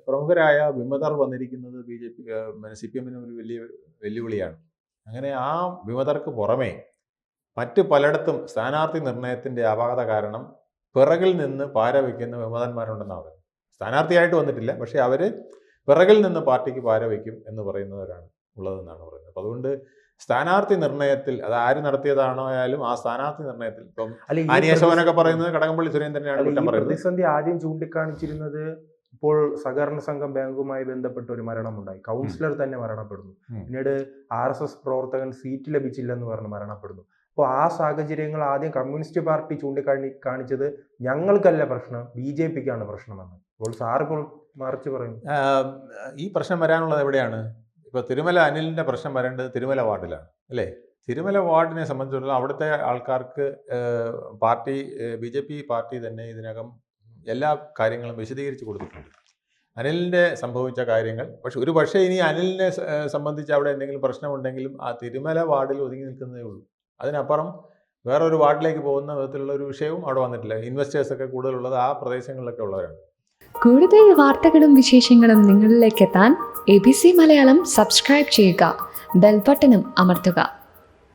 പ്രമുഖരായ വിമതർ വന്നിരിക്കുന്നത് CPM ഒരു വലിയ വെല്ലുവിളിയാണ്. അങ്ങനെ ആ വിമതർക്ക് പുറമേ മറ്റ് പലയിടത്തും സ്ഥാനാർത്ഥി നിർണയത്തിൻ്റെ അപാകത കാരണം പിറകിൽ നിന്ന് പാര വയ്ക്കുന്ന വിമതന്മാരുണ്ടെന്നാണ് പറയുന്നത്. സ്ഥാനാർത്ഥിയായിട്ട് വന്നിട്ടില്ല, പക്ഷേ അവർ പിറകിൽ നിന്ന് പാർട്ടിക്ക് പാര വയ്ക്കും എന്ന് പറയുന്നവരാണ് ഉള്ളതെന്നാണ് പറയുന്നത്. അപ്പോൾ അതുകൊണ്ട് സ്ഥാനാർത്ഥി നിർണയത്തിൽ അത് ആര് നടത്തിയതാണോ ആയാലും ആ സ്ഥാനാർത്ഥി നിർണയത്തിൽ ഇപ്പം ആനിയശോനൊക്കെ പറയുന്നത് കടകംപള്ളി സുരേന്ദ്രനാണ് കുറ്റം പറയുന്നത്. പ്രതിസന്ധി ആദ്യം ചൂണ്ടിക്കാണിച്ചിരുന്നത് ഇപ്പോൾ സഹകരണ സംഘം ബാങ്കുമായി ബന്ധപ്പെട്ട ഒരു മരണമുണ്ടായി, കൗൺസിലർ തന്നെ മരണപ്പെടുന്നു, പിന്നീട് RSS പ്രവർത്തകൻ സീറ്റ് ലഭിച്ചില്ലെന്ന് പറഞ്ഞ് മരണപ്പെടുന്നു. അപ്പോൾ ആ സാഹചര്യങ്ങൾ ആദ്യം കമ്മ്യൂണിസ്റ്റ് പാർട്ടി കാണിച്ചത് ഞങ്ങൾക്കല്ല പ്രശ്നം, BJPക്കാണ് പ്രശ്നമെന്ന്. അപ്പോൾ സാറിപ്പോൾ മറിച്ച് പറയുന്നു. ഈ പ്രശ്നം വരാനുള്ളത് എവിടെയാണ്? ഇപ്പോൾ തിരുമല അനിലിൻ്റെ പ്രശ്നം വരേണ്ടത് തിരുമല വാർഡിലാണ് അല്ലേ? തിരുമല വാർഡിനെ സംബന്ധിച്ചിടത്തോളം അവിടുത്തെ ആൾക്കാർക്ക് പാർട്ടി BJP പാർട്ടി തന്നെ ഇതിനകം എല്ലാ കാര്യങ്ങളും വിശദീകരിച്ച് കൊടുത്തിട്ടുണ്ട്. അനിലിൻ്റെ സംഭവിച്ച കാര്യങ്ങൾ പക്ഷേ ഇനി അനിലിനെ സംബന്ധിച്ച് അവിടെ എന്തെങ്കിലും പ്രശ്നമുണ്ടെങ്കിലും ആ തിരുമല വാർഡിൽ ഒതുങ്ങി നിൽക്കുന്നതേ ഉള്ളൂ. അതിനപ്പുറം വേറൊരു വാർഡിലേക്ക് പോകുന്ന വിധത്തിലുള്ള ഒരു വിഷയവും അവിടെ വന്നിട്ടില്ല. ഇൻവെസ്റ്റേഴ്സൊക്കെ കൂടുതലുള്ളത് ആ പ്രദേശങ്ങളിലൊക്കെ ഉള്ളവരാണ്. കൂടുതൽ വാർത്തകളും വിശേഷങ്ങളും നിങ്ങളിലേക്ക് എത്താൻ ABC മലയാളം സബ്സ്ക്രൈബ് ചെയ്യുക, ബെൽ ബട്ടണും അമർത്തുക.